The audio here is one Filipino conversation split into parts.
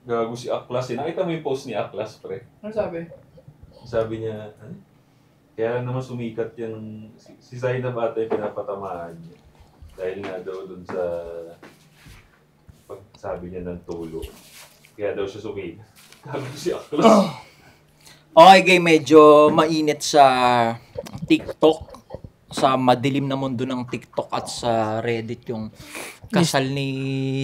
Gago si Aklas. Nakita mo yung post ni Aklas, pre? Ano sabi? Sabi niya, ano? Kaya lang naman sumikat yung... Si Zainab ata yung pinapatamaan niya. Dahil nga daw dun sa... Pagsabi niya ng tulo. Kaya daw siya sumikat. Gago si Aklas. Okay, game, medyo mainit sa TikTok. Sa madilim na mundo ng TikTok at sa Reddit yung kasal ni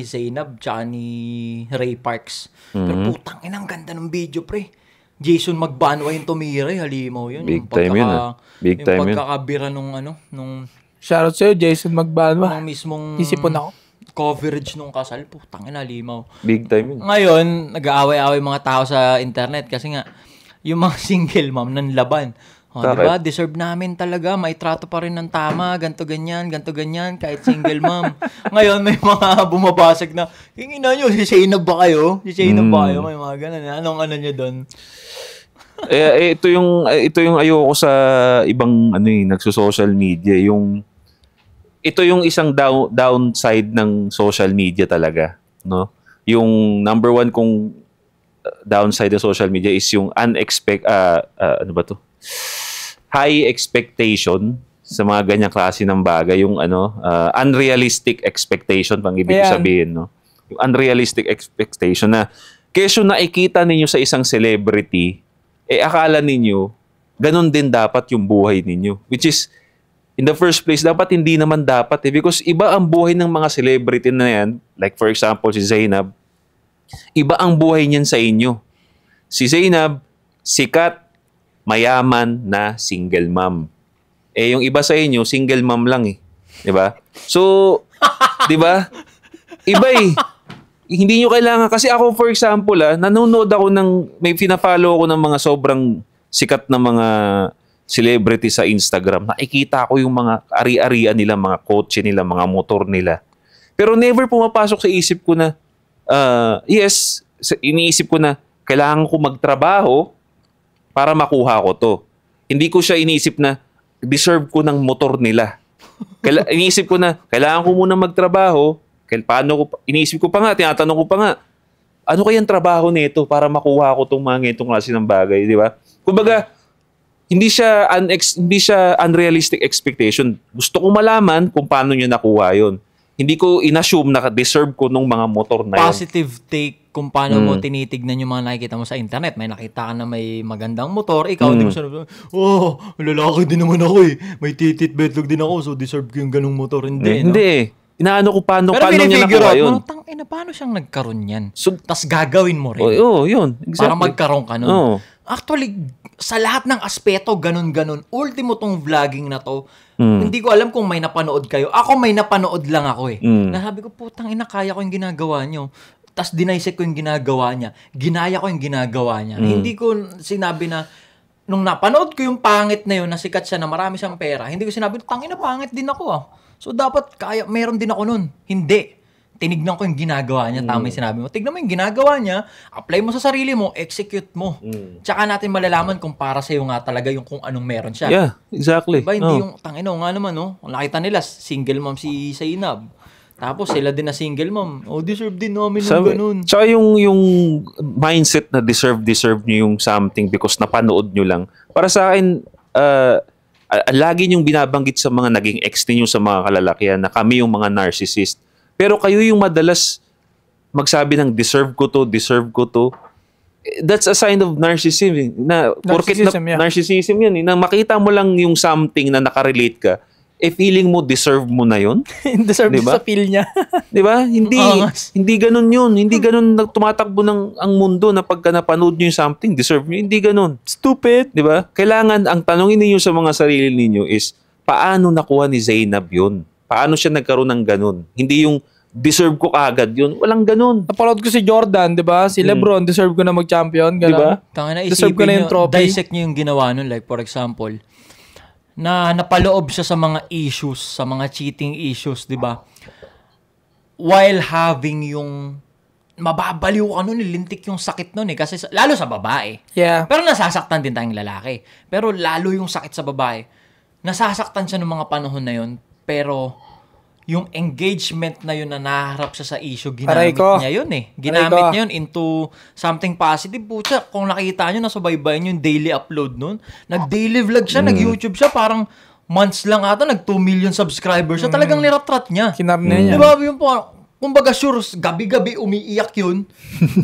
Zainab tsaka ni Ray Parks. Pero putang ina, ang ganda ng video, pre. Jason Magbanwa yung tumira, halimaw yun. Big time yun, ah. Big time yun. Yung pagkakabira nung Shoutout sa'yo, Jason Magbanwa. nung mismong Isipon ako. coverage nung kasal. Putang ina, halimaw. Big time yun. Ngayon, nag-aaway-aaway mga tao sa internet kasi nga, yung mga single mom ng laban. Oh, diba? Deserve namin talaga. May trato pa rin ng tama. Ganto ganyan, kahit single mom. Ngayon, may mga bumabasag na, hingin na nyo, si Zainab ba kayo? Si Zainab ba kayo? May mga ganun. Anong ano nyo doon? Ito yung ayoko sa ibang nagso-social media, ito yung isang downside ng social media talaga, no? Yung number one kong downside ng social media is yung ano ba to? High expectation sa mga ganyang klase ng bagay, yung unrealistic expectation pang ibig sabihin, no? Yung unrealistic expectation na kesyo nakikita ninyo sa isang celebrity, akala ninyo ganun din dapat yung buhay ninyo, which is in the first place dapat hindi naman dapat because iba ang buhay ng mga celebrity na yan, like for example si Zainab, iba ang buhay niyan sa inyo. Si Zainab, sikat, mayaman na single mom. Yung iba sa inyo, single mom lang eh. 'Di ba? So, 'di ba? Iba eh. Hindi nyo kailangan, kasi ako for example, nanonood ako may pina-follow ako ng mga sobrang sikat na mga celebrity sa Instagram. Nakikita ko yung mga ari-arian nila, mga kotse nila, mga motor nila. Pero never pumapasok sa isip ko na, iniisip ko na, kailangan ko magtrabaho para makuha ko to. Hindi ko siya iniisip na deserve ko ng motor nila. Iniisip ko na kailangan ko muna magtrabaho. Iniisip ko pa nga, tinatanong ko pa nga, ano kayang trabaho nito para makuha ko itong mga itong klase ng bagay, di ba? Kumbaga, hindi siya unrealistic expectation. Gusto ko malaman kung paano niya nakuha yon. Hindi ko inassume na deserve ko nung mga motor na yun. Positive take kung paano mo tinitignan yung mga nakikita mo sa internet. May nakita ka na may magandang motor, ikaw hindi mo sabi, lalaki din naman ako eh. May titit betlog din ako, so deserve ko yung ganung motor. Hindi, no? Hindi. Inaano ko paano niya nakuha yun. Pero paano siyang nagkaroon yan? So, tas gagawin mo rin. Yun. Exactly. Para magkaroon ka nun. Actually, sa lahat ng aspeto, ganun-ganun. Ultimo tong vlogging na to, hindi ko alam kung may napanood kayo. Ako may napanood lang ako eh. Nasabi ko, putang ina, kaya ko yung ginagawa nyo. Tas dinaisek ko yung ginagawa niya. Ginaya ko yung ginagawa niya. Hindi ko sinabi na, nung napanood ko yung pangit na yun, nasikat siya na marami siyang pera, hindi ko sinabi, tangina, pangit din ako ah. So dapat, meron din ako nun. Hindi. Tinignan ko yung ginagawa niya. Tama yung sinabi mo. Tignan mo yung ginagawa niya, apply mo sa sarili mo, execute mo. Tsaka natin malalaman kung para sa'yo nga talaga yung kung anong meron siya. Yeah, exactly. Diba? Hindi yung, tangina nga naman, no? Nakita nila, single mom si Zainab. Tapos sila din na single mom. Deserve din namin ng ganun. Tsaka yung mindset na deserve nyo yung something because napanood nyo lang. Para sa akin, lagi nyong binabanggit sa mga naging ex ninyo sa mga kalalakihan na kami yung mga narcissist. Pero kayo yung madalas magsabi ng deserve ko to. That's a sign of narcissism. Narcissism yan. Na makita mo lang yung something na nakarelate ka, feeling mo deserve mo na yun. Deserve diba? Sa feel niya. Diba? Hindi ganun yun. Hindi ganun tumatakbo ang mundo na pagka napanood nyo yung something, deserve nyo. Hindi ganun. Stupid. Diba? Kailangan, ang tanongin niyo sa mga sarili niyo is, paano nakuha ni Zainab yun? Paano siya nagkaroon ng ganun? Hindi yung deserve ko kagad yun. Walang ganun. Napanood ko si Jordan, di ba? Si LeBron, deserve ko na mag-champion. Diba? Deserve ko na yung trophy. Dissect niyo yung ginawa nun. Like, for example, na napaloob siya sa mga issues, sa mga cheating issues, di ba? While having yung mababaliw ka nun, lintik yung sakit nun eh. Kasi lalo sa babae. Yeah. Pero nasasaktan din tayong lalaki. Pero lalo yung sakit sa babae. Nasasaktan siya ng mga panahon na yun. Pero yung engagement na yun na naharap siya sa issue, Aray ginamit ko. niya yun eh. Ginamit niya yun into something positive. Pucha, kung nakita nyo, nasubaybayan nyo yung daily upload nun. Nag-daily vlog siya, nag-YouTube siya, parang months lang ata, nag 2 million subscribers siya. Talagang niratrat niya. Kinarne niya. Di ba? Yung po, kumbaga sure, gabi-gabi umiiyak yun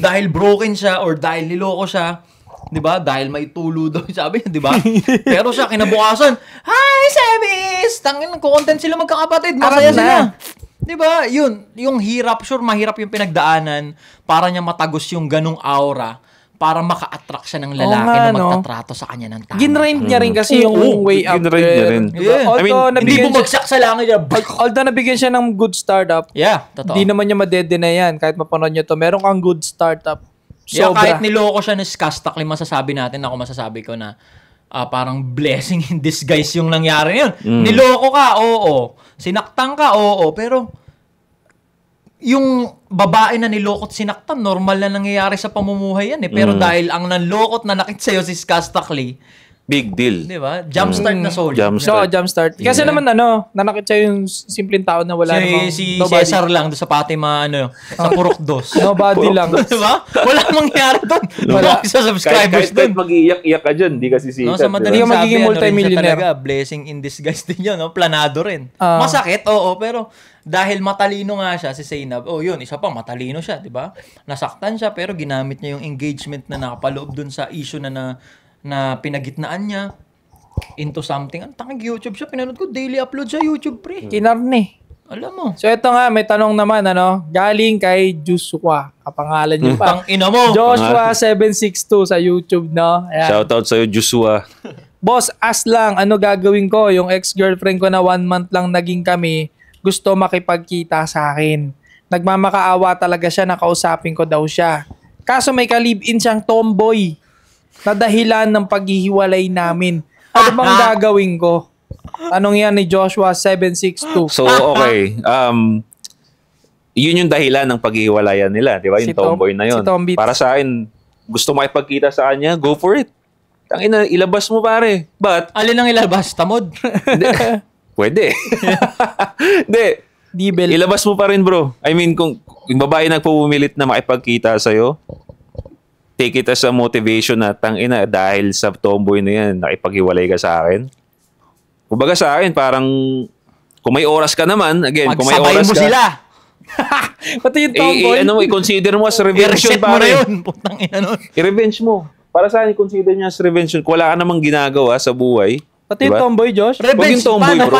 dahil broken siya or dahil niloko siya. 'Di ba? Dahil may tulo daw, sabi niya, 'di ba? Pero siya kinabukasan, "Hi, Sebis!" Tangin, nagko-content sila magkakapatid, masaya sila. 'Di ba? Yun, yung hirap, sure mahirap yung pinagdaanan para niya matagos yung ganung aura para maka-attract siya ng lalaki na magtatrato sa kanya ng tama. Ginrind niya rin kasi yung way up. Ginrind niya rin. Yeah. Hindi bumagsak sa langit niya. Although nabigyan siya ng good startup, Totoo. hindi naman niya madedeny yan. Kahit mapanood niyo to, meron kang good startup. Kahit niloko siya ni Skastakli, masasabi natin, masasabi ko na parang blessing in disguise yung nangyari yun. Niloko ka, oo. Sinaktan ka, oo. Pero yung babae na nilokot sinaktan, normal na nangyayari sa pamumuhay yan eh. Pero dahil ang nanlokot na nakit sa'yo si Skastakli, Big deal. di ba? Jumpstart na solid. Jumpstart. Kasi naman nanakit siya yung simpleng tao na wala namang Si nobody. Cesar lang doon sa Fatima, sa Purok Dos. Nobody lang. Di ba? Wala mangyari doon. Wala sa subscribers kahit doon. mag-iiyak-iyak ka dyan, di kasi sikat. No, sa madaling Hindi ka magiging sabi, multimillionaire. Rin siya talaga, blessing in disguise din yun, no? Planado rin. Masakit, oo, pero dahil matalino nga siya, si Zainab, yun, isa pa, matalino siya, di ba? Nasaktan siya, pero ginamit niya yung engagement na nakapaloob dun sa issue na pinagitnaan niya into something. Ang tanging YouTube siya, pinanood ko, daily upload sa YouTube, pre. Kinarne. Alam mo. So ito nga, may tanong naman, galing kay Joshua. Kapangalan niyo pa. Pang ina mo. Joshua 762 sa YouTube, no? Ayan. Shoutout sa'yo, Joshua. Boss, lang, ano gagawin ko? Yung ex-girlfriend ko na 1 month lang naging kami, gusto makipagkita sa akin. Nagmamakaawa talaga siya, nakausapin ko daw siya. Kaso may ka-live-in siyang tomboy na dahilan ng paghihiwalay namin. Ano bang gagawin ko? Anong yan ni Joshua 762? So, okay. Yun yung dahilan ng paghiwalayan nila, di ba? Yung tomboy na yun. Para sa akin, gusto makipagkita sa kanya, go for it. Tangina, ilabas mo pare. But, alin ang ilabas? Tamod? Pwede. Hindi. Dibel. Ilabas mo pa rin, bro. I mean, kung yung babae nagpupumilit na makipagkita sa'yo, take it as a motivation na tangina dahil sa tomboy na yan, nakipaghiwalay ka sa akin. Kumbaga sa akin, parang kung may oras ka naman, again, kung may oras mo ka, sila. Pati yung tomboy. I-consider mo as revenge I-reset yun, mo na pare. yun. Putang ina nun. I-revenge mo. Para sa akin, consider niya as revenge yun. Kung wala ka namang ginagawa sa buhay. Pati yung tomboy, Josh. Revenge. Yung tomboy, bro.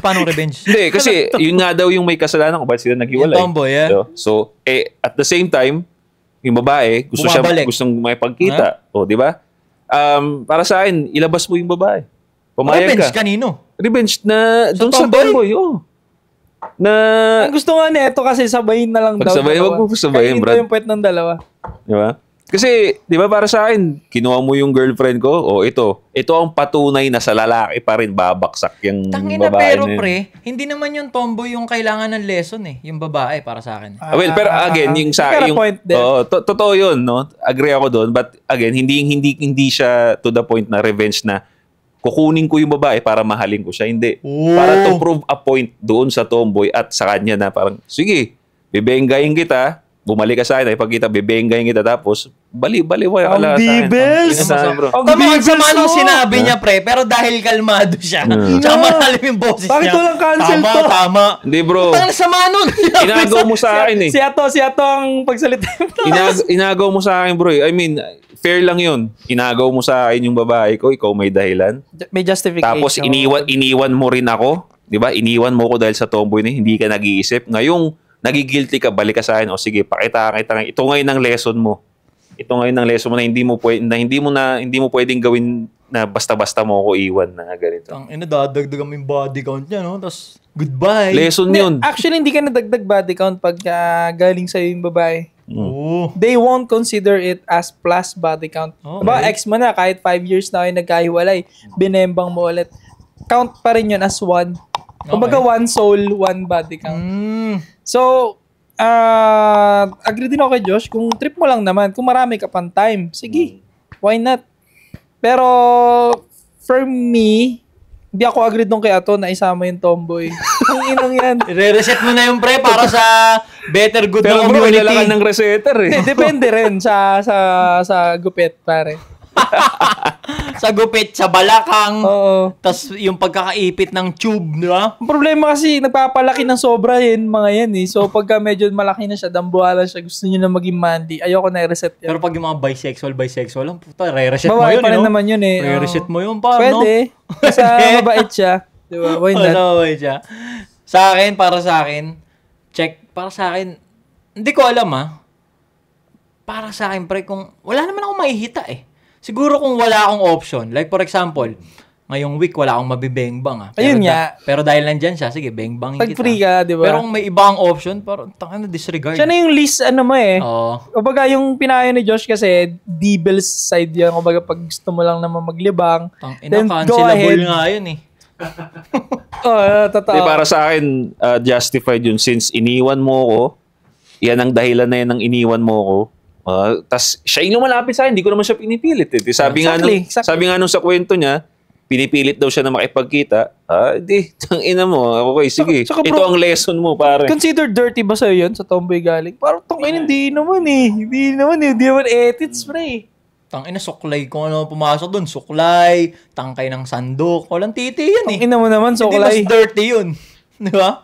Paano revenge? Hindi, kasi yun nga daw yung may kasalanan kung bakit sila naghiwalay. Yung tomboy, So, at the same time, yung babae, gustong makipagkita. O, di ba? Para sa akin, ilabas mo yung babae. Pumayag Revenge ka. kanino? Revenge na doon sa tomboy. Ang gusto nga nito kasi sabayin na lang daw. Pagsabayin, wag mo sabayin, Brad. Kainin yung puwet ng dalawa. Di ba? Kasi, di ba para sa akin, kinuha mo yung girlfriend ko, ito ang patunay na sa lalaki pa rin babaksak yung Tangina, babae pero na yun. pre, hindi naman yung tomboy yung kailangan ng lesson yung babae para sa akin. Well, pero again, yung sa yung point din. totoo 'yun, no? Agree ako doon, but again, hindi siya to the point na revenge na kukunin ko yung babae para mahalin ko siya, hindi. Para to prove a point doon sa tomboy at sa kanya na parang sige, bibenggayin kita, bumalik ka sa akin, pagkita bibenggayin kita tapos bali-bali mo yung ala sa akin. Bro. Tama ang sama nung sinabi niya, pre, pero dahil kalmado siya, tsaka malalim yung boses Bakit niya. walang cancel to? Tama. Hindi, bro. Ang sama nun. Inagaw mo sa akin eh. Si Ato ang pagsalita. Inagaw mo sa akin, bro. I mean, fair lang yun. Inagaw mo sa akin yung babae ko, ikaw may dahilan. May justification. Tapos iniwan mo rin ako, 'di ba? Iniwan mo ko dahil sa tomboy na hindi ka nag-iisip. Ngayong nagigilty ka, balik ka sa akin. O sige, pakita kita. Ito ngayon ang lesson mo. Ito ngayon ang lesson mo na hindi mo pwedeng gawin na basta-basta mo ako iwan na ganito. Ang dadagdagan mo yung body count niya, no? Tapos goodbye. Lesson yun. Actually, hindi ka nadagdag body count pag galing sa'yo yung babae. Oo. They won't consider it as plus body count. Diba, ex mo na, kahit 5 years na kayo nagkahiwalay, binembang mo ulit. Count pa rin yun as one. Kumbaga, one soul, one body count. So, agree din ako kay Josh, kung trip mo lang naman, kung marami ka pang time, sige, why not? Pero, for me, hindi ako agree dun kay Ato na isama yung tomboy. Ang inang yan. Re-reset mo na yung pre para sa better good Pero ng bro, community. kailangan ng resetter eh. Depende rin sa gupit, pare. Sa gupit, sa balakang. Oo. Tas yung pagkakaipit ng tube, di ba? Ang problema kasi, nagpapalaki ng sobra yun, mga yan eh. So, pagka medyo malaki na siya, dambuhala siya, gusto nyo na maging manly, ayoko na i-reset yan. Pero pag yung mga bisexual lang, puta, re-reset mo Babae yun, pa rin no? naman yun eh. Re-reset Oo. mo yun, pa, no? Pwede. Basta mabait siya. Di ba? Why not? Ano ba siya? Sa akin, para sa akin, hindi ko alam Para sa akin, pre, kung wala naman akong mahihita eh. Siguro kung wala akong option, like for example, ngayong week wala akong mabibengbang Ayun nga. Pero dahil nandyan siya, sige, bengbangin kita. Pag-free ka, di ba? Pero kung may ibang option, parang tangina disregard. Siya na yung least, ano mo eh. Oo. Kumbaga yung pinayo ni Josh kasi, Devil's side yan. Kumbaga pag gusto mo lang naman maglibang, then go Cancelable ahead. nga yun eh. Totoo. Di, para sa akin, justified yun since iniwan mo ko. Yan ang dahilan na yan ng iniwan mo ko. Tas siya yung lumalapit sa akin, hindi ko naman siya pinipilit. Sabi Exactly. nga nung sa kwento niya, pinipilit daw siya na makipagkita. Di, tangina mo. Okay, sige. Saka Ito bro, ang lesson mo, pare. Consider dirty ba sa'yo yun sa tomboy galing? Parang hindi naman eh. Hindi naman ethics, pre. Tangina, suklay kung ano pumasok dun. Suklay, tangkay ng sandok. Walang titi yan eh. Ina mo naman, so Hindi mas dirty yun. Di ba?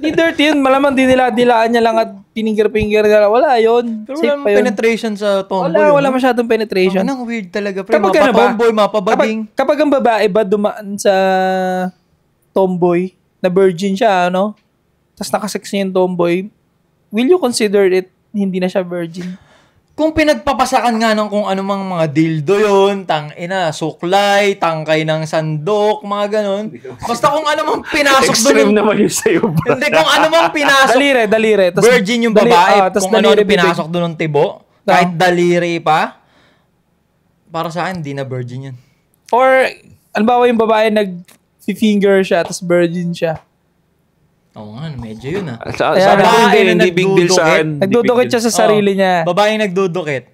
Hindi dirty yun. Malamang dilaan niya lang at pininger-pinger niya lang. Wala yun. Pero Safe wala pa yun. penetration sa tomboy. Wala masyadong penetration. Ang weird talaga. Pre, Kapag ano ba? mapa-tomboy, mapa-bading. Kapag ang babae ba dumaan sa tomboy, na virgin siya, ano? Tapos nakasex niya yung tomboy, will you consider it hindi na siya virgin? Kung pinagpapasakan nga ng kung anumang mga dildo yun, suklay, tangkay ng sandok, mga ganun. Basta kung anumang pinasok doon. Extreme naman yun sa'yo, bro. Hindi, kung anumang pinasok. Daliri. Tas, Virgin yung babae, tas kung ano pinasok doon ng tibo. Kahit daliri pa. Para sa akin, di na virgin yun. Or, alimbawa yung babae nag-finger siya, tapos virgin siya. Oo nga, medyo yun Sa Ayan, akin, na hindi big deal sa akin. Nagdudukit siya sa sarili niya. Babaeng nagdudukit.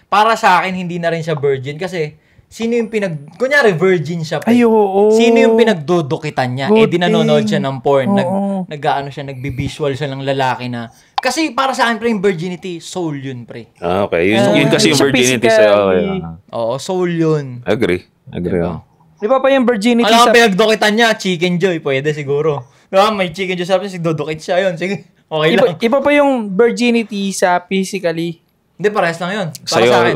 Para sa akin, hindi na rin siya virgin kasi sino yung kunyari virgin siya. Ay, oo. Sino yung pinagdudukitan niya? Good Di nanonood thing. siya ng porn. Oo. Nagbi-visual siya ng lalaki na. Kasi para sa akin, pre, yung virginity, soul yun, pre. Okay, yun kasi yung siya virginity physically. sa'yo. Okay. Oo, soul yun. Agree. Diba? Di ba pa yung virginity Alam sa... mo, pinagdukitan niya, chicken joy, pwede siguro. Diba? May chicken joy sa akin, sigdudukit siya yun. Sige, okay lang. Iba pa yung virginity sa physically. Hindi, parehas lang yun. Para Sa'yo, sa akin.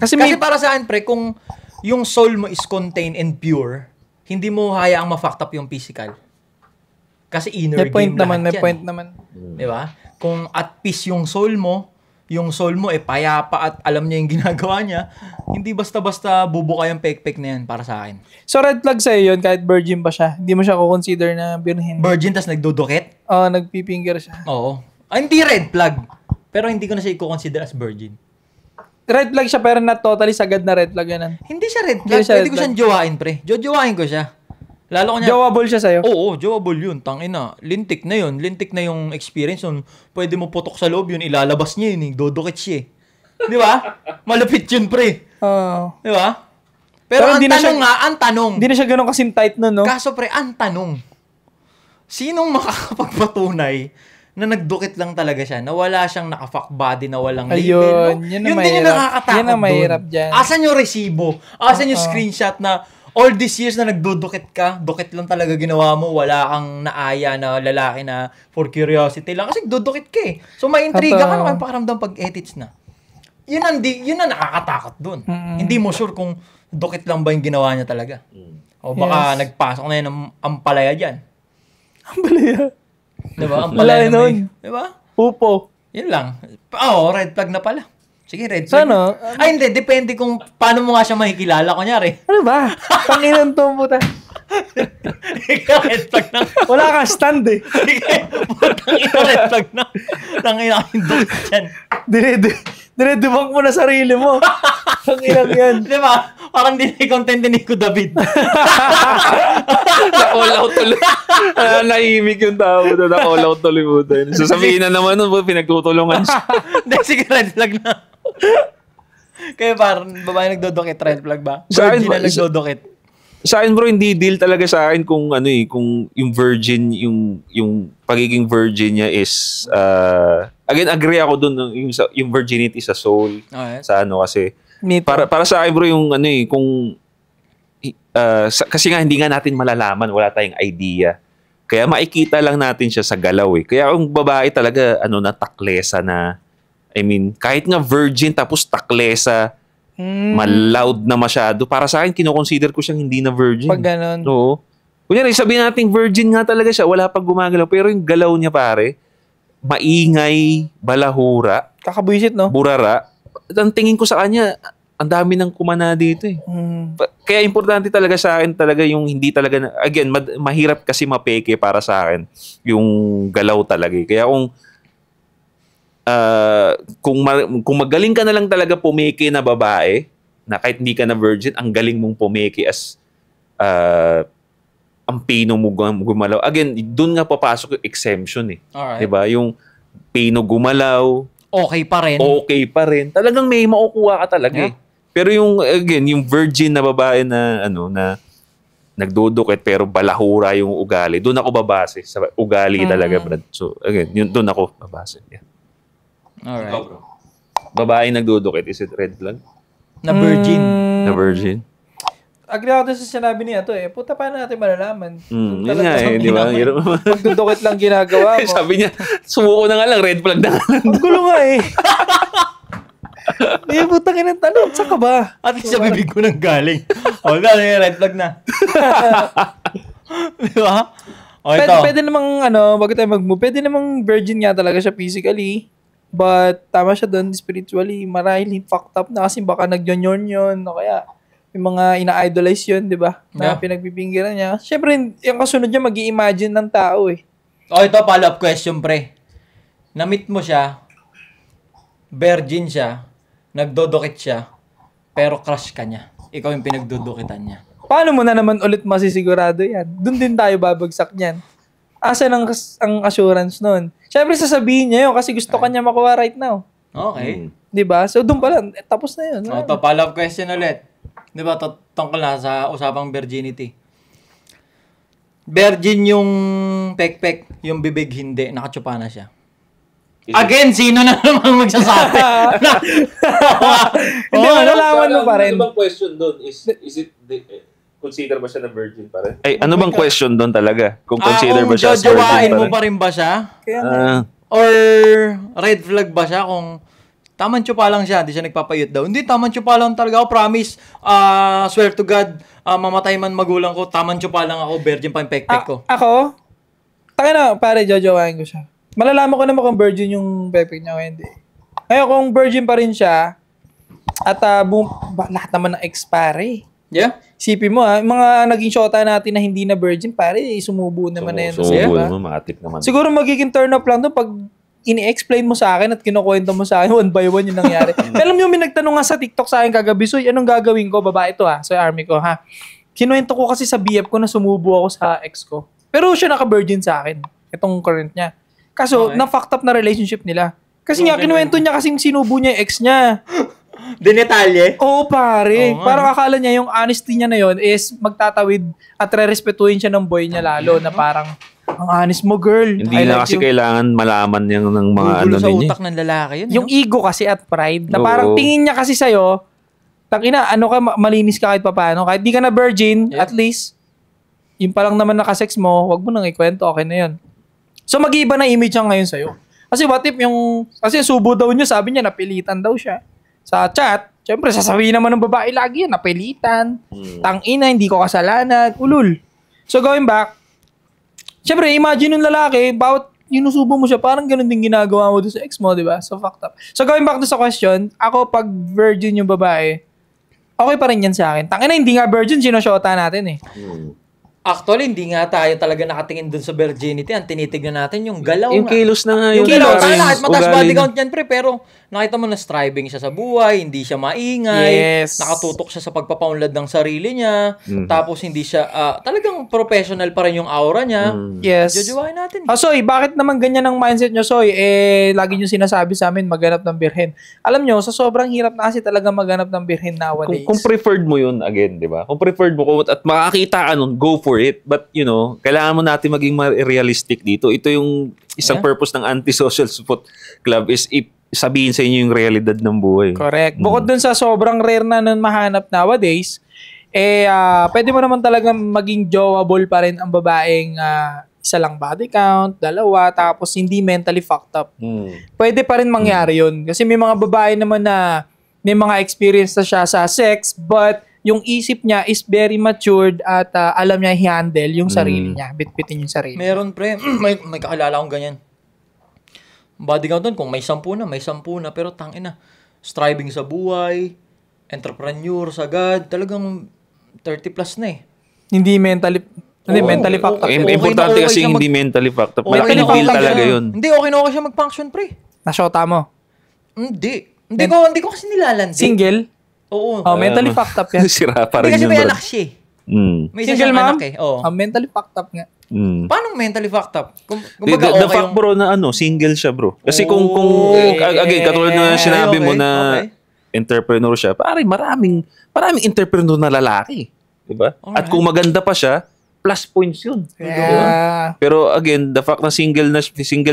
Kasi Kasi para sa akin, pre, kung yung soul mo is contained and pure, hindi mo hayaang ma-fuck up yung physical. Kasi inner may point game naman, lahat may yan. point naman. Di ba? Kung at peace yung soul mo payapa at alam niya yung ginagawa niya, hindi basta-basta bubuka yung pek-pek na yan para sa akin. So red flag sa'yo yun, kahit virgin pa siya. Hindi mo siya kukonsider na birhen. Virgin tas nagdudukit? Oo, nagpipinger siya. Oo. Ay, hindi red flag. Pero hindi ko na siya i-consider as virgin. Red flag siya pero not totally sagad na red flag yan. Hindi siya red Hindi flag. siya Pwede red ko siyang jowain, pre. Jowain ko siya. Lalo ko niya. Jowable siya sa'yo. Oo, jowable yun. Tangina. Lintik na yun. Lintik na yung experience yun. Pwede mo putok sa loob yun. Ilalabas niya yun. Dodokit siya eh. Di ba? Malapit yun, pre. Oo. Di ba? Pero ang tanong. Hindi na siya ganun kasing tight nun, no? Kaso pre, ang tanong. Sinong makakapagpatunay na nagdukit lang talaga siya, na wala siyang naka-fuck body, na walang label, Ayun, no? yun Yun din ang yung mahirap. nakakatakot Yun ang mahirap dun. dyan. Asan yung resibo? Asan yung screenshot na all these years na nagdudukit ka, dukit lang talaga ginawa mo, wala kang naaya na lalaki na for curiosity lang. Kasi dudukit ka eh. So may intriga ka, ano kayong pakiramdam pag edits na? Yun ang nakakatakot dun. Hindi mo sure kung dukit lang ba yung ginawa niya talaga. O baka nagpasok na yun ang ampalaya dyan. Ampalaya? Diba? Ampalaya na may... nun. Diba? Pupo. Yun lang. Red flag na pala. Sige, red flag. Sana? Ay, hindi. Depende kung paano mo nga siya makikilala. Kunyari. Ano ba? Panginan to puta. Red flag na. Wala kang stand eh. Sige. Putang ina, red flag na. Tangina yung dukit dyan. Dinedebunk mo na sarili mo. Panginan yan. Diba? Parang din yung content ni Nico David. Na-all out tuloy. Naimik yung tao. Na-all out tuloy mo. Sasabihin na naman nun, pinagtutulungan siya. Hindi, sige, red flag na. Kaya parang babae nagdodokit, red flag ba? Sa akin Virgin na ba? nagdodokit. sa akin bro, hindi deal talaga sa akin kung ano kung yung virgin, yung pagiging virgin niya is, again, agree ako dun, yung virginity sa soul, sa ano kasi, para sa akin bro, yung ano kung, kasi nga hindi nga natin malalaman, wala tayong idea. Kaya makikita lang natin siya sa galaw Kaya kung babae talaga, na taklesa na, I mean, kahit nga virgin tapos taklesa, loud na masyado. Para sa akin, kinoconsider ko siyang hindi na virgin. Pag ganun. Oo. Kunyari, sabihin natin virgin nga talaga siya, wala pag gumagalaw. Pero yung galaw niya pare, maingay, balahura. Kakabwisit, no? Burara. Ang tingin ko sa kanya, ang dami ng kumana dito Kaya importante talaga sa akin talaga yung hindi talaga, again, mahirap kasi mapeke para sa akin yung galaw talaga Kaya kung magaling ka na lang talaga pumeke na babae, na kahit hindi ka na virgin, ang galing mong pumeke as ang pino mo gumalaw. Again, doon nga papasok yung exemption Alright. Diba? Yung pino gumalaw, okay pa rin. Talagang may makukuha ka talaga Pero yung, again, yung virgin na babae na, na nagdudukit pero balahura yung ugali, doon ako babase. Sa ugali talaga, Brad. So, again, doon ako babase. Alright. Babae nagdudukit, is it red flag? Na virgin. Na virgin? Agree ako sa sinabi niya puta, paano natin malalaman? Yun nga di ba? Magdudukit lang ginagawa mo. Sabi niya, sumuko na nga lang, red flag na nga lang. Ang gulo nga putang ina, tanong, saan ka ba? At least sa bibig ko nang galing. Red flag na. Di ba? Pwede namang, bago tayo mag-move, pwede namang virgin nga talaga siya physically. But, tama siya doon, spiritually, marahil fucked up na kasi baka nag-yon-yon o kaya yung mga ina-idolize yun, di ba? Na pinagbibinggiran niya. Siyempre, yung kasunod niya, mag-i-imagine ng tao Ito, follow-up question, pre. Na-meet mo siya, virgin siya, nagdodokit siya, pero crush ka niya. Ikaw yung pinagdudukitan niya. Paano mo na naman ulit masisigurado yan? Doon din tayo babagsak niyan. Asa ang assurance nun? Siyempre sasabihin niya yun kasi gusto ka niya makuha right now. Okay. Diba? So doon pala, tapos na yun. Ito, follow-up question ulit. Diba, tungkol na sa usapang virginity. Virgin yung pekpek, yung bibig hindi, nakatsupa na siya. Again, sino na naman magsasabi? Hindi, malalaman mo pa rin. Ano bang question doon? Is it consider ba siya na virgin pa rin? Ay, ano bang question doon talaga? Kung consider ba siya as virgin pa rin? Mo pa rin ba siya? Or red flag ba siya kung taman tsupa lang siya, hindi siya nagpapayot daw. Hindi, taman tsupa lang talaga ako, promise. Swear to God, mamatay man magulang ko, taman tsupa lang ako, virgin pa yung pekpek ko. Ako? Taka na, pare, jojowain ko siya. Malalaman ko naman kung virgin yung pekpek niya o hindi. Ngayon, kung virgin pa rin siya, at lahat naman ng expire Yeah? Isipin mo mga naging shota natin na hindi na virgin, pare, sumubo naman na yan. Sumubo naman, matik naman. Siguro magiging turn up lang doon pag ini-explain mo sa akin at kinukwento mo sa akin one by one yung nangyari. Alam niyo, may nagtanong nga sa TikTok sa akin kagabi, Soy, anong gagawin ko? Babae to so army ko, Kinuwento ko kasi sa BF ko na sumubo ako sa ex ko. Pero siya naka-virgin sa akin, itong current niya. Kaso, na-fucked up na relationship nila. Kasi nga, kinuwento niya kasing sinubo niya yung ex niya. Dinetalye? Oo, pare. Parang akala niya yung honesty niya na yon is magtatawid at re-respetuhin siya ng boy niya lalo na parang, ang honest mo, girl. Hindi na kasi kailangan malaman niya ng mga ano sa utak ng lalaki yun. Yung ego kasi at pride na parang tingin niya kasi sa'yo, tangina, malinis ka kahit papaano. Kahit di ka na virgin, at least, yung palang naman nakasex mo, wag mo nang ikwento, okay na yun. So, mag-iiba na image siya ngayon sa'yo. Kasi what if kasi subo daw niya, sabi niya, napilitan daw siya. Sa chat, syempre, sasabihin naman ng babae lagi yan, napilitan, tangina, hindi ko kasalanan, ulul. So, going back, syempre, imagine yung lalaki, bawat inusubo mo siya, parang ganun din ginagawa mo doon sa ex mo, di ba? So, fucked up. So, going back to sa question, ako, pag virgin yung babae, okay pa rin yan sa akin. Tangina, hindi nga virgin, sinosyota natin Actually, hindi nga tayo talaga nakatingin dun sa virginity. Ang tinitignan natin yung galaw yung kilos na nga. Yung kilos. Lahat mataas body count yan, pre. Pero nakita mo na striving siya sa buhay, hindi siya maingay, Yes. nakatutok siya sa pagpapaunlad ng sarili niya, tapos hindi siya, talagang professional pa rin yung aura niya. Yes. Jojowain natin. Soy, bakit naman ganyan ang mindset nyo, Soy? Lagi nyo sinasabi sa amin, maghanap ng birhen. Alam nyo, sa sobrang hirap na kasi talaga maghanap ng birhen nowadays. Kung preferred mo yun, again, di ba? Kung preferred mo at makakita ka nun, go for it. But, kailangan mo natin maging realistic dito. Ito yung isang purpose ng Anti-Social Support Club is sabihin sa inyo yung realidad ng buhay. Correct. Bukod dun sa sobrang rare na nun mahanap nowadays, pwede mo naman talaga maging jowable pa rin ang babaeng isa lang body count, dalawa, tapos hindi mentally fucked up. Pwede pa rin mangyari yun. Kasi may mga babae naman na may mga experience na siya sa sex, but yung isip niya is very matured at alam niya i-handle yung sarili niya. Bitbitin yung sarili. Meron, pre. may kakilala akong ganyan. Body count doon, kung may 10 na. Pero tangina, striving sa buhay, entrepreneur, sagad, talagang 30 plus na eh. Hindi mentally fucked up. Importante kasi hindi mentally fucked up. Malaking deal talaga yun. Hindi, okay na okay siya mag-function, pre. Nasyota mo. Hindi ko kasi nilalandi. Single? Oo. Mentally fucked up yan. Sira pa rin Hindi kasi yun, may bro. anak siya eh. May isa Single siyang mom? anak eh. Oo. Mentally fucked up nga. Paano mentally fucked up? The Okay fact, bro, na single siya, bro. Kasi kung again, katulad na sinabi mo na entrepreneur siya, maraming entrepreneur na lalaki. Diba? At kung maganda pa siya, plus points yun. Yeah. Pero again, the fact na single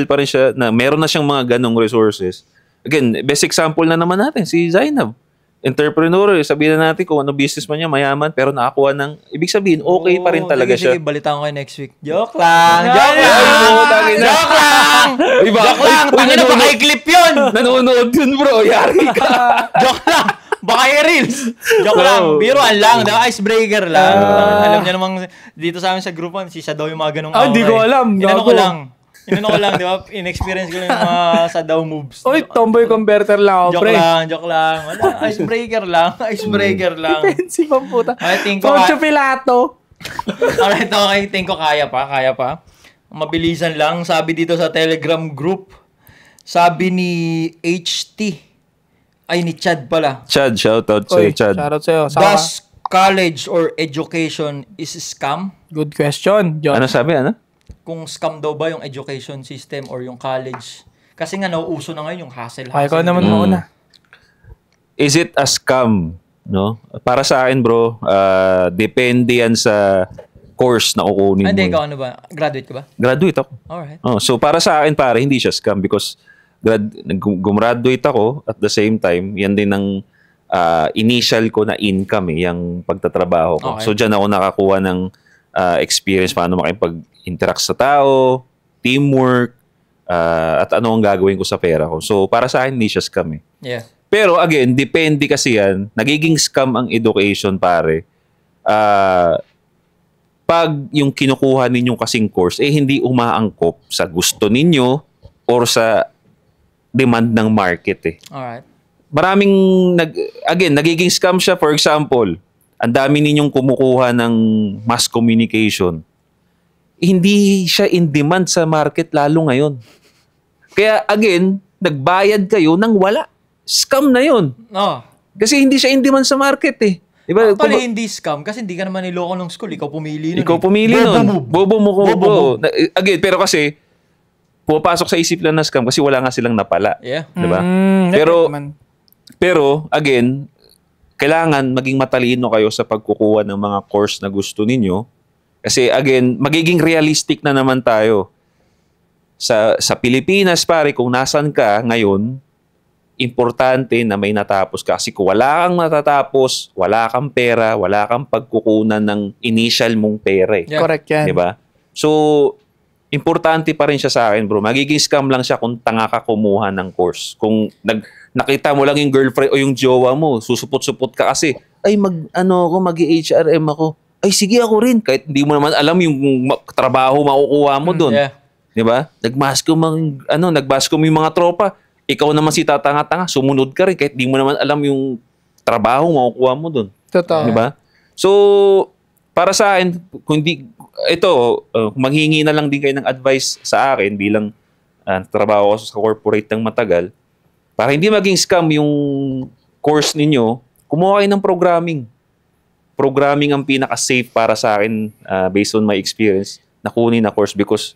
pa rin siya, na meron na siyang mga ganong resources. Again, best example na naman natin, si Zainab. Entrepreneur, sabihin na natin kung ano business man niya, mayaman, pero nakakuha ng, ibig sabihin, okay pa rin talaga siya. Sige, balitaan ko kayo next week. Joke lang! Joke lang! Tangina, baka i-clip yun! Nanonood yun, bro. Yari ka. Joke lang! Baka i-reels! Joke lang! Biruan lang! Icebreaker lang. Alam niya namang dito sa amin sa group si siya daw yung mga ganong Hindi ko alam. Inano ko lang, di ba? In-experience ko lang yung mga sa daw moves. Oy, tomboy converter lang ako, pre. Joke lang. Wala, icebreaker lang. Defensive ang puta. I think ko Poncho Pilato. Alright, okay. Think ko kaya pa. Mabilisan lang. Sabi dito sa Telegram group, sabi ni HT, ni Chad pala. Chad, shoutout sa'yo, Chad. Shoutout sa'yo. Does college or education is scam? Good question, John. Ano sabi, Kung scam daw ba yung education system or yung college? Kasi nga nauuso na ngayon yung hassle. Ay, ikaw naman mauna. Is it a scam? No? Para sa akin, bro, depende yan sa course na kukunin mo. Hindi, ikaw ano ba? Graduate ka ba? Graduate ako. Alright. So para sa akin, pare, hindi siya scam because gumraduate ako at the same time, yan din ang initial ko na income, yung pagtatrabaho ko. Okay. So dyan ako nakakuha ng experience paano makipag-interact sa tao, teamwork, at ano ang gagawin ko sa pera ko. So para sa akin, hindi siya scam eh. Yeah. Pero again, depende kasi yan. Nagiging scam ang education, pare. Pag yung kinukuha ninyong kasing course, hindi umaangkop sa gusto ninyo or sa demand ng market eh. Alright. Maraming, nagiging scam siya. For example, ang dami ninyong kumukuha ng mass communication. Hindi siya in demand sa market lalo ngayon. Kaya again, nagbayad kayo ng wala. Scam na yun. Kasi hindi siya in demand sa market eh. Diba? Actually, hindi scam kasi hindi ka naman niloko ng school. Ikaw pumili nun. Ikaw pumili nun. Bobo mo ko. Again, pero kasi, pumapasok sa isip lang na scam kasi wala nga silang napala. Yeah. Diba? Pero, again, kailangan maging matalino kayo sa pagkukuha ng mga course na gusto ninyo. Kasi, again, magiging realistic na naman tayo. Sa Pilipinas, pare, kung nasan ka ngayon, importante na may natapos ka. Kasi kung wala kang natatapos, wala kang pera, wala kang pagkukunan ng initial mong pera. Yeah. Correct yan. Diba? So, importante pa rin siya sa akin, bro. Magiging scam lang siya kung tanga ka kumuha ng course. Kung nakita mo lang yung girlfriend o yung jowa mo, susupot-supot ka kasi, mag-HRM ako. Ay, sige ako rin. Kahit hindi mo naman alam yung trabaho makukuha mo doon. Yeah. Diba? Nagbasko mo yung mga tropa. Ikaw naman si tatanga-tanga, sumunod ka rin kahit di mo naman alam yung trabaho makukuha mo doon. Totoo. Diba? So, para sa akin, manghingi na lang din kayo ng advice sa akin bilang trabaho ko sa corporate ng matagal. Para hindi maging scam yung course ninyo, kumuha kayo ng programming. Programming ang pinaka-safe para sa akin based on my experience na kunin na course because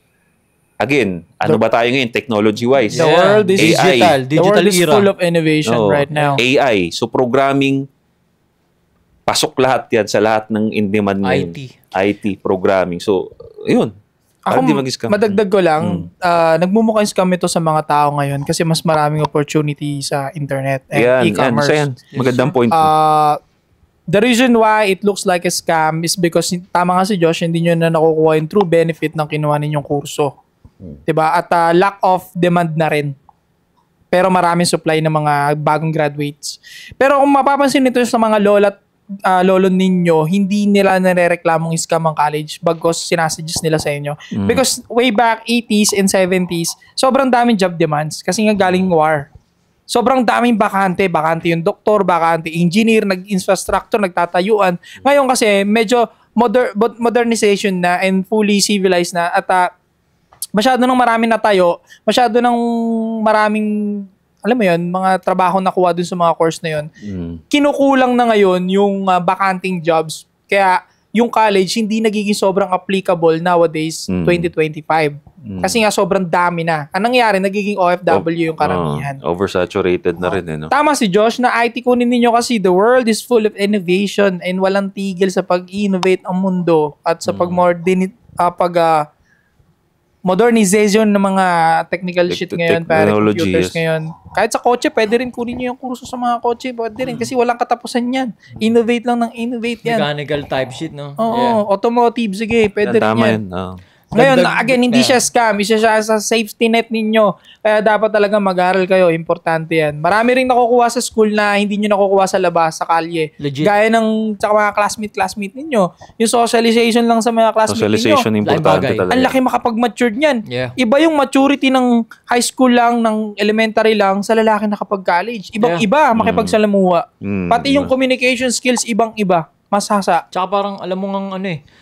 again, ano ba tayo ngayon technology-wise? The world is AI. The world is era. full of innovation right now. AI. So programming, pasok lahat yan sa lahat ng in-demand ngayon. IT, programming. So, yun. Ako, madagdag ko lang, nagmumukhang scam ito sa mga tao ngayon kasi mas maraming opportunity sa internet and e-commerce. Yan. Magandang point. The reason why it looks like a scam is because, tama nga si Josh, hindi nyo na nakukuha yung true benefit ng kinuha ninyong kurso. Diba? At lack of demand na rin. Pero maraming supply ng mga bagong graduates. Pero kung mapapansin nito sa mga lolo ninyo, hindi nila narereklamong scam ang college bagos sinasuggest nila sa inyo. Because way back 80s and 70s, sobrang daming job demands kasi nga galing war. Sobrang daming bakante yung doktor, bakante engineer, nag-infrastructure, nagtatayuan. Ngayon kasi medyo modernization na and fully civilized na at masyado nang maraming natayo, masyado nang maraming, alam mo yun, mga trabaho nakuha dun sa mga course na yun. Kinukulang na ngayon yung bakanting jobs. Kaya yung college hindi nagiging sobrang applicable nowadays, 2025. Kasi nga sobrang dami na. Ang nangyari, nagiging OFW yung karamihan. Oversaturated na rin. No? Tama si Josh na IT kunin ninyo kasi the world is full of innovation and walang tigil sa pag-innovate ang mundo at sa modernization ng mga technical shit ngayon, pare, computers ngayon. Kahit sa kotse, pwede rin kunin nyo yung kurso sa mga kotse. Pwede rin kasi walang katapusan yan. Innovate lang ng innovate yan. Mechanical type shit, no? Oo, automotive, sige, pwede rin yan. Ngayon, again, hindi siya scam. Isa siya sa safety net ninyo. Kaya dapat talaga mag-aral kayo. Importante yan. Marami rin nakukuha sa school na hindi nyo nakukuha sa labas, sa kalye. Legit. Gaya ng tsaka mga classmate ninyo. Yung socialization lang sa mga classmate socialization, ninyo. importante talaga. Ang laki makapag-matured niyan. Yeah. Iba yung maturity ng high school lang, ng elementary lang, sa lalaki nakapag-college. Ibang-iba, makipagsalamuha. Pati yung communication skills, ibang-iba. Masasa. Tsaka parang alam mo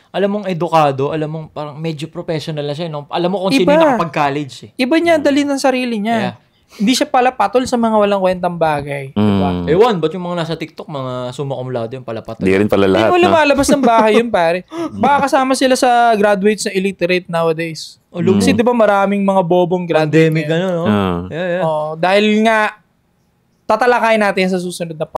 alam mong edukado, alam mong parang medyo professional na siya, no? Alam mo kung sino yung nakapag-college eh. Iba niya, dali ng sarili niya. Yeah. Hindi siya pala patol sa mga walang kwentang bagay. Diba? Ewan, ba't yung mga nasa TikTok, mga summa cum laude yung pala patol? Hindi rin pala lahat, Hindi mo lumalabas ng bahay yun, pare. Baka kasama sila sa graduates na illiterate nowadays. Kasi diba maraming mga bobong graduate. Pandemic, no? Dahil nga, tatalakayin natin sa susunod na